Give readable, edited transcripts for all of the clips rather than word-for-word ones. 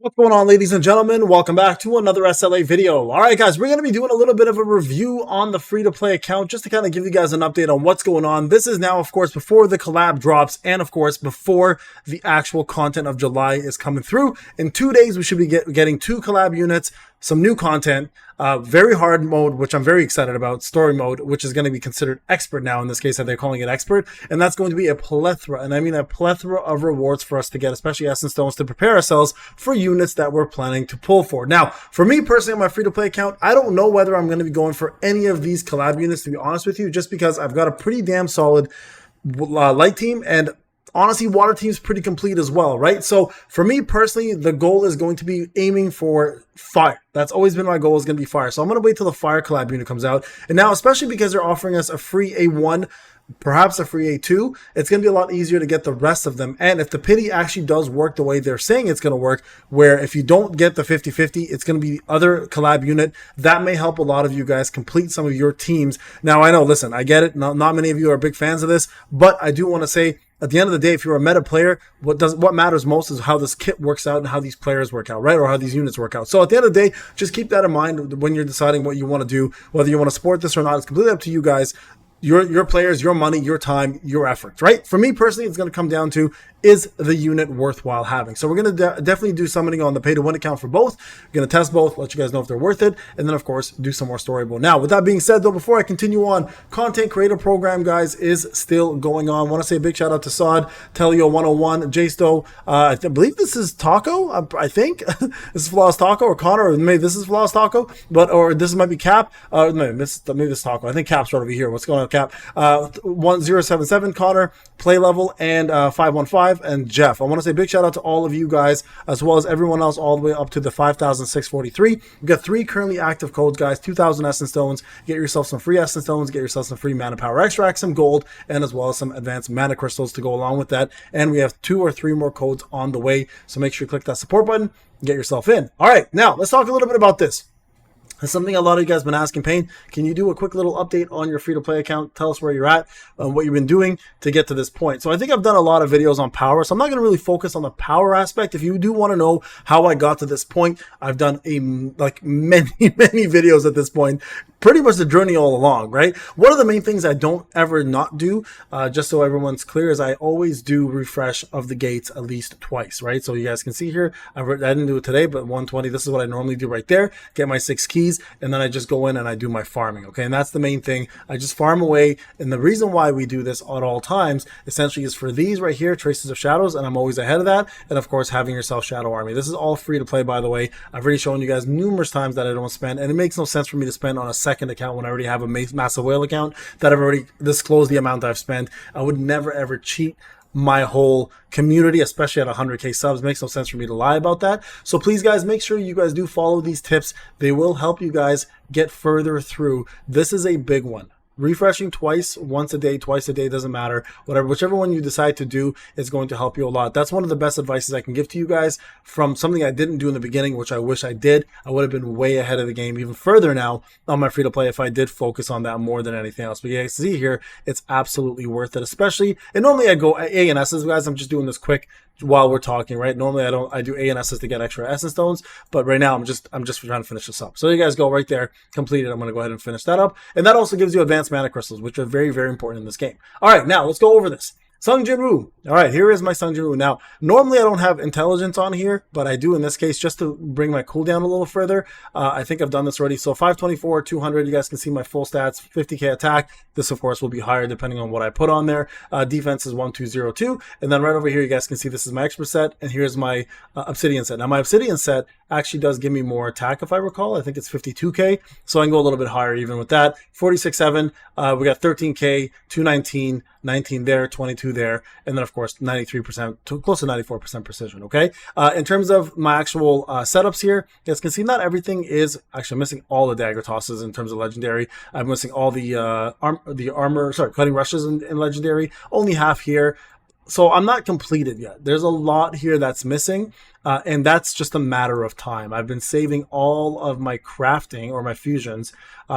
What's going on, ladies and gentlemen? Welcome back to another SLA video. All right, guys, we're going to be doing a little bit of a review on the free-to-play account just to kind of give you guys an update on what's going on. This is now, of course, before the collab drops and, of course, before the actual content of July is coming through. In 2 days, we should be getting 2 collab units, some new content, very hard mode, which I'm very excited about, story mode, which is going to be considered expert now in this case, that they're calling it expert, and that's going to be a plethora, and I mean a plethora of rewards for us to get, especially Essence Stones, to prepare ourselves for units that we're planning to pull for. Now, for me personally on my free-to-play account, I don't know whether I'm going to be going for any of these collab units, to be honest with you, just because I've got a pretty damn solid light team, and honestly, water team's pretty complete as well, right? So for me personally, the goal is going to be aiming for fire. That's always been my goal, is going to be fire. So I'm going to wait till the fire collab unit comes out. And now, especially because they're offering us a free A1, perhaps a free A2, it's going to be a lot easier to get the rest of them. And if the pity actually does work the way they're saying it's going to work, where if you don't get the 50-50, it's going to be the other collab unit, that may help a lot of you guys complete some of your teams. Now, I know, listen, I get it. Not many of you are big fans of this, but I do want to say, at the end of the day, if you're a meta player, what matters most is how this kit works out and how these players work out, right? Or how these units work out. So at the end of the day, just keep that in mind when you're deciding what you want to do, whether you want to support this or not. It's completely up to you guys. Your players, your money, your time, your efforts, right? For me personally, it's going to come down to, is the unit worthwhile having? So we're going to definitely do summoning on the pay-to-win account for both. We're going to test both, let you guys know if they're worth it, and then, of course, do some more story mode. Now, with that being said, though, before I continue on, content creator program, guys, is still going on. I want to say a big shout-out to Sod, Telio101, Jsto. I believe this is Taco, I think. This is Flawless Taco, or Connor, or maybe this is Flawless Taco, or this might be Cap. Maybe this is Taco. I think Cap's right over here. What's going on, Cap? 1077, Connor, Play Level, and 515. And Jeff. I want to say big shout out to all of you guys, as well as everyone else all the way up to the 5,643. We've got 3 currently active codes, guys. 2,000 Essence Stones. Get yourself some free Essence Stones. Get yourself some free Mana Power Extract, some gold, and as well as some advanced Mana Crystals to go along with that. And we have 2 or 3 more codes on the way. So make sure you click that support button and get yourself in. All right, now let's talk a little bit about this. That's something a lot of you guys have been asking. Payne, can you do a quick little update on your free-to-play account? Tell us where you're at, what you've been doing to get to this point. So I think I've done a lot of videos on power, so I'm not going to really focus on the power aspect. If you do want to know how I got to this point, I've done many videos at this point, pretty much the journey all along, right? One of the main things I don't ever not do, just so everyone's clear, is I always do refresh of the gates at least twice, right? So you guys can see here, I didn't do it today, but 120, this is what I normally do right there. Get my 6 keys, and then I just go in and I do my farming, okay? And that's the main thing. I just farm away, and the reason why we do this at all times essentially is for these right here, Traces of Shadows, and I'm always ahead of that, and of course having yourself Shadow Army. This is all free to play, by the way. I've already shown you guys numerous times that I don't spend, and it makes no sense for me to spend on a second account when I already have a massive whale account that I've already disclosed the amount I've spent. I would never ever cheat my whole community, especially at 100k subs. Makes no sense for me to lie about that. So please, guys, make sure you guys do follow these tips. They will help you guys get further through. This is a big one. Refreshing once a day, twice a day, doesn't matter. Whichever one you decide to do is going to help you a lot. That's one of the best advices I can give to you guys from something I didn't do in the beginning, which I wish I did. I would have been way ahead of the game, even further now on my free-to-play if I did focus on that more than anything else. But you guys see here, it's absolutely worth it, especially, and normally I go A and S's, guys. I'm just doing this quick while we're talking, right? Normally I do A and S's to get extra Essence Stones, but right now I'm just trying to finish this up. So you guys go right there, complete it. I'm going to go ahead and finish that up. And that also gives you advanced Mana Crystals, which are very, very important in this game. All right, now let's go over this. Sung Jinwoo. All right, here is my Sung Jinwoo. Now, normally I don't have intelligence on here, but I do in this case just to bring my cooldown a little further. I think I've done this already. So 524, 200, you guys can see my full stats, 50k attack. This, of course, will be higher depending on what I put on there. Defense is 1202. And then right over here, you guys can see this is my expert set, and here's my Obsidian set. Now, my Obsidian set actually does give me more attack, if I recall. I think it's 52k, so I can go a little bit higher even with that. 46.7, we got 13k, 219, 19 there, 22 there, and then of course 93%, close to 94% precision. Okay, in terms of my actual setups here, you guys can see not everything is actually, I'm missing all the dagger tosses in terms of legendary. I'm missing all the cutting rushes in legendary, only half here. So I'm not completed yet. There's a lot here that's missing. and that's just a matter of time. I've been saving all of my crafting or my fusions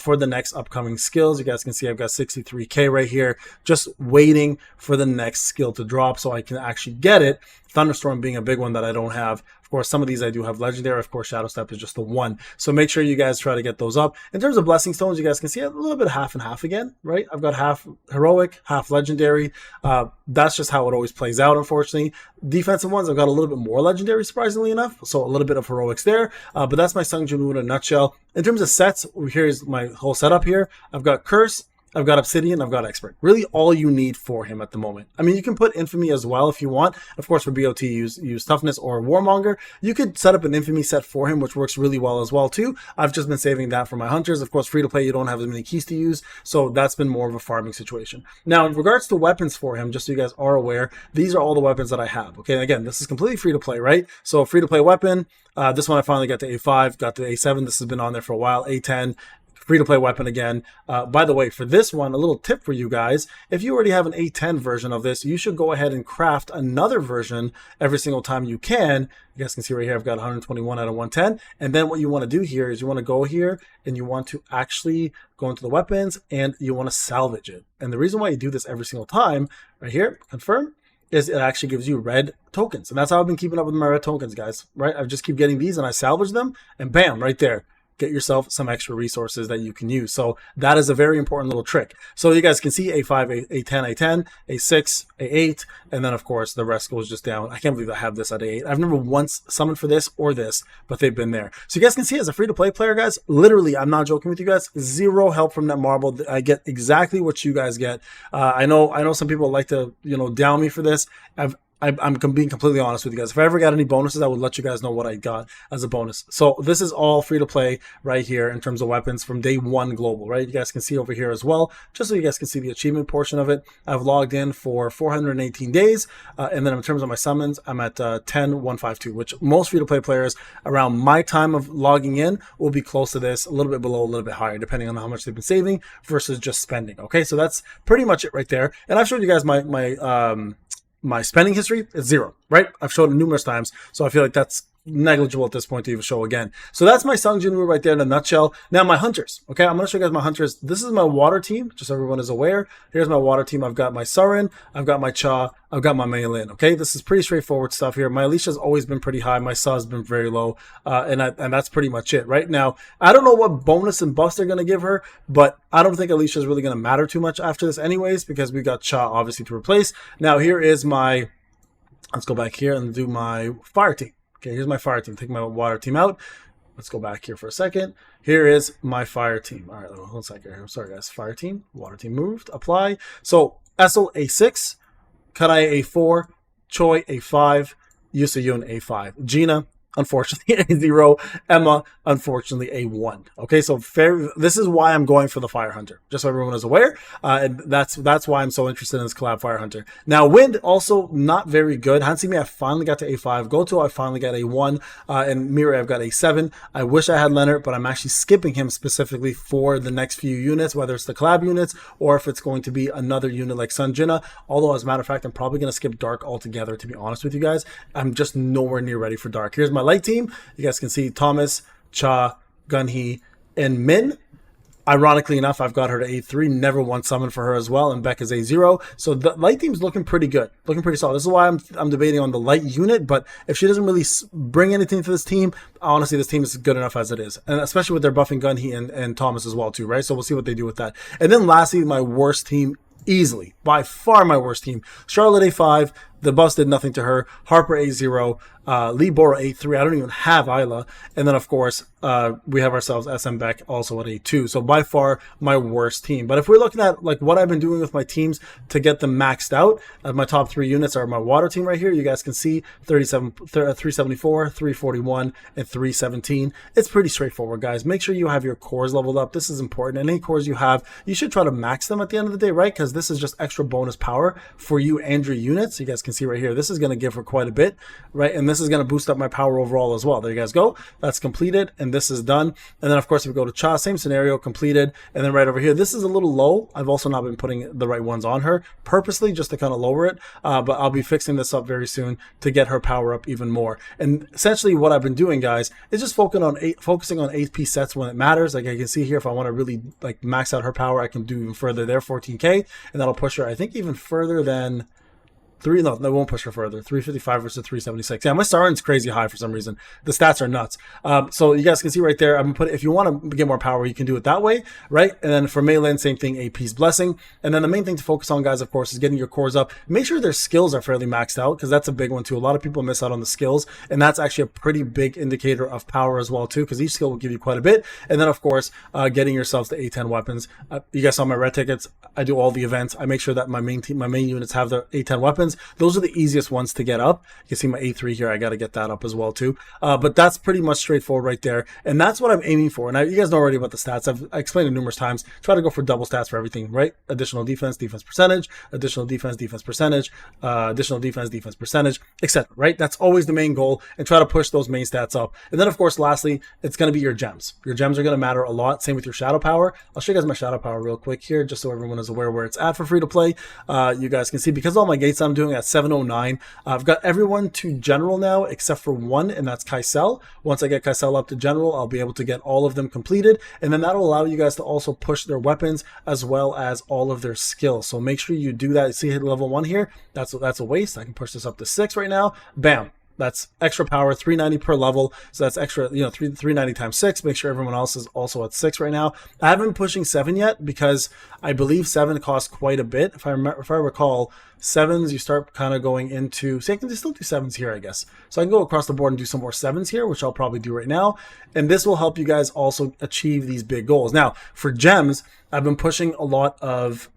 for the next upcoming skills. You guys can see I've got 63k right here, just waiting for the next skill to drop so I can actually get it. Thunderstorm being a big one that I don't have. Of course, some of these I do have legendary. Of course, Shadow Step is just the one. So make sure you guys try to get those up. In terms of blessing stones, you guys can see a little bit of half and half again, right? I've got half heroic, half legendary. That's just how it always plays out, unfortunately. Defensive ones, I've got a little bit more legendary, surprisingly enough. So a little bit of heroics there. But that's my Sung Jin Woo in a nutshell. In terms of sets, here's my whole setup here. I've got Curse, I've got Obsidian, I've got Expert. Really all you need for him at the moment. I mean, you can put Infamy as well if you want. Of course, for BOT, use Toughness or Warmonger. You could set up an Infamy set for him, which works really well as well too. I've just been saving that for my Hunters. Of course, free to play, you don't have as many keys to use, so that's been more of a farming situation. Now, in regards to weapons for him, just so you guys are aware, these are all the weapons that I have. Okay, and again, this is completely free to play, right? So free to play weapon. This one I finally got to A5, got to A7. This has been on there for a while. A10. Free-to-play weapon again. By the way, for this one, a little tip for you guys, if you already have an A10 version of this, you should go ahead and craft another version every single time you can. You guys can see right here, I've got 121 out of 110. And then what you want to do here is you want to go here and you want to actually go into the weapons and you want to salvage it. And the reason why you do this every single time, right here, confirm, is it actually gives you red tokens. And that's how I've been keeping up with my red tokens, guys, right? I just keep getting these and I salvage them and bam, right there. Get yourself some extra resources that you can use. So that is a very important little trick. So you guys can see A5, A10, A10, A6, A8, and then of course the rest goes just down. I can't believe I have this at A8. I've never once summoned for this or this, but they've been there. So you guys can see as a free-to-play player, guys, literally, I'm not joking with you guys, zero help from Netmarble. I get exactly what you guys get. I know some people like to, down me for this. I'm being completely honest with you guys. If I ever got any bonuses, I would let you guys know what I got as a bonus. So this is all free to play right here in terms of weapons from day one global, right? You guys can see over here as well, just so you guys can see the achievement portion of it. I've logged in for 418 days. And then in terms of my summons, I'm at 10,152, which most free to play players around my time of logging in will be close to this, a little bit below, a little bit higher, depending on how much they've been saving versus just spending. Okay, so that's pretty much it right there. And I've showed you guys my spending history is zero, right? I've showed it numerous times, so I feel like that's negligible at this point to even show again. So that's my Sung Jin Woo right there in a nutshell. Now my Hunters, okay? I'm going to show you guys my Hunters. This is my water team, just so everyone is aware. Here's my water team. I've got my Surin, I've got my Cha, I've got my Mei Lin, okay? This is pretty straightforward stuff here. My Alicia's always been pretty high. My Sa has been very low, and that's pretty much it, right? Now, I don't know what bonus and buffs they're going to give her, but I don't think Alicia's really going to matter too much after this anyways, because we got Cha obviously to replace. Now here is my, let's go back here and do my fire team. Okay, here's my fire team. Take my water team out. Let's go back here for a second. Here is my fire team. All right, one second here. I'm sorry, guys. Fire team, water team moved, apply. So, Essel A6, Karai A4, Choi A5, Yusayun A5, Gina, unfortunately, A0, Emma, unfortunately, A1. Okay, so this is why I'm going for the Fire Hunter, just so everyone is aware. And that's why I'm so interested in this collab Fire Hunter. Now, Wind, also not very good. Hansimi, I finally got to A5. Goto, I finally got A1. And Mirai, I've got A7. I wish I had Leonard, but I'm actually skipping him specifically for the next few units, whether it's the collab units or if it's going to be another unit like Sunjina. Although, as a matter of fact, I'm probably going to skip Dark altogether, to be honest with you guys. I'm just nowhere near ready for Dark. Here's my light team. You guys can see Thomas, Cha, Gunhee, and Min. Ironically enough, I've got her to A3, never once summoned for her as well, and Beck is A0. So the light team's looking pretty good, looking pretty solid. This is why I'm debating on the light unit, but if she doesn't really bring anything to this team, honestly, this team is good enough as it is. And especially with their buffing Gunhee and Thomas as well too, right? So we'll see what they do with that. And then lastly, my worst team, easily, by far my worst team. Charlotte A5, the buffs did nothing to her. Harper A0, Lee Bora A3. I don't even have Isla. And then, of course, we have ourselves SM Beck also at A2. So by far my worst team. But if we're looking at like what I've been doing with my teams to get them maxed out, my top 3 units are my water team right here. You guys can see 374, 341, and 317. It's pretty straightforward, guys. Make sure you have your cores leveled up. This is important. And any cores you have, you should try to max them at the end of the day, right? Because this is just extra bonus power for you and your units. You guys can can see right here, this is going to give her quite a bit, right? And this is going to boost up my power overall as well. There you guys go. That's completed, and this is done. And then of course, if we go to Cha, same scenario, completed. And then right over here, this is a little low. I've also not been putting the right ones on her purposely just to kind of lower it. But I'll be fixing this up very soon to get her power up even more. And essentially what I've been doing, guys, is just focusing on 8P sets when it matters. Like I can see here, if I want to really like max out her power, I can do even further there, 14K, and that'll push her, I think, even further than no, that won't push her further. 355 versus 376. Yeah, my star earn's crazy high for some reason. The stats are nuts. So you guys can see right there, I'm gonna put it, if you want to get more power, you can do it that way, right? And then for melee, same thing, AP's blessing. And then the main thing to focus on, guys, of course, is getting your cores up. Make sure their skills are fairly maxed out, because that's a big one too. A lot of people miss out on the skills, and that's actually a pretty big indicator of power as well too, because each skill will give you quite a bit. And then of course, getting yourselves to A10 weapons. You guys saw my red tickets. I do all the events. I make sure that my main units have their A10 weapons. Those are the easiest ones to get up. You can see my A3 here. I got to get that up as well too. But that's pretty much straightforward right there. And that's what I'm aiming for. And you guys know already about the stats. I explained it numerous times. Try to go for double stats for everything, right? Additional defense, defense percentage, additional defense, defense percentage, additional defense, defense percentage, etc. Right? That's always the main goal, and try to push those main stats up. And then of course, lastly, it's going to be your gems. Your gems are going to matter a lot. Same with your shadow power. I'll show you guys my shadow power real quick here, just so everyone is aware where it's at for free to play. You guys can see, because all my gates I'm doing at 709, I've got everyone to general now except for one, and that's Kaisel. Once I get Kaisel up to general, I'll be able to get all of them completed, and then that'll allow you guys to also push their weapons as well as all of their skills. So make sure you do that. See, hit level 1 here. That's a waste. I can push this up to 6 right now. Bam. That's extra power, 390 per level. So that's extra, 390 times 6. Make sure everyone else is also at 6 right now. I haven't been pushing 7 yet, because I believe 7 costs quite a bit. If I recall, 7s, you start kind of going into, I can still do 7s here, I guess. So I can go across the board and do some more 7s here, which I'll probably do right now. And this will help you guys also achieve these big goals. Now, for gems, I've been pushing a lot of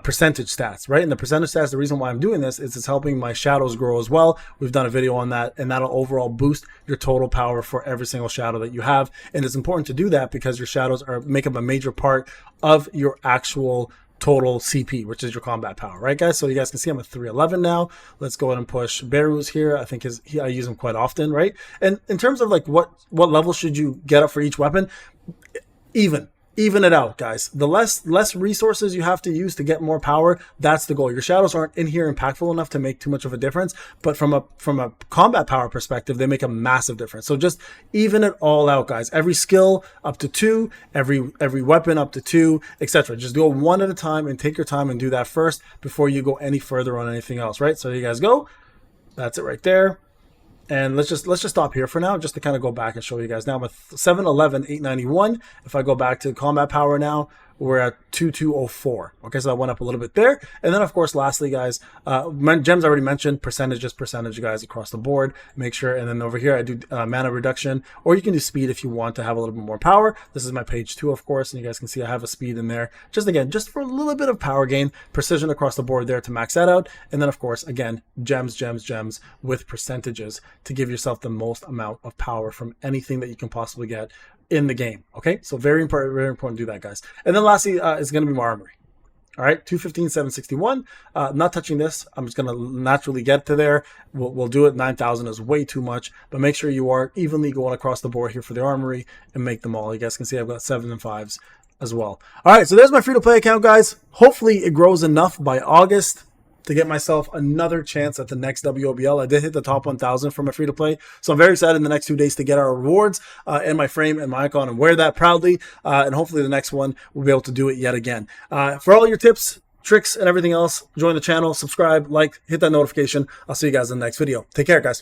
percentage stats, right? And the percentage stats, the reason why I'm doing this is it's helping my shadows grow as well. We've done a video on that, and that'll overall boost your total power for every single shadow that you have. And it's important to do that because your shadows make up a major part of your actual total CP, which is your combat power, right, guys? So you guys can see I'm at 311 now. Let's go ahead and push Beru's here. I think I use him quite often, right? And in terms of like what level should you get up for each weapon, even it out, guys. The less resources you have to use to get more power, that's the goal. Your shadows aren't in here impactful enough to make too much of a difference, but from a combat power perspective, they make a massive difference. So just even it all out, guys. Every skill up to 2, every weapon up to 2, etc. Just go one at a time and take your time and do that first before you go any further on anything else, right? So there you guys go. That's it right there. And let's just stop here for now, just to kind of go back and show you guys. Now with 711, 891, if I go back to combat power now, we're at 2204. Okay, so that went up a little bit there. And then of course, lastly, guys, gems I already mentioned, percentage, guys, across the board. Make sure, and then over here I do mana reduction, or you can do speed if you want to have a little bit more power. This is my page 2, of course, and you guys can see I have a speed in there. Just again, just for a little bit of power gain, precision across the board there to max that out. And then of course, again, gems with percentages to give yourself the most amount of power from anything that you can possibly get in the game. Okay, so very important to do that, guys. And then lastly is going to be my armory. All right, 215, 761. Not touching this. I'm just going to naturally get to there. We'll do it. 9,000 is way too much, but make sure you are evenly going across the board here for the armory and make them all. You guys can see I've got 7s and 5s as well. All right, so there's my free-to-play account, guys. Hopefully it grows enough by August to get myself another chance at the next WOBL. I did hit the top 1,000 for my free-to-play, so I'm very excited in the next 2 days to get our rewards and my frame and my icon and wear that proudly, and hopefully the next one we'll be able to do it yet again. For all your tips, tricks, and everything else, join the channel, subscribe, like, hit that notification. I'll see you guys in the next video. Take care, guys.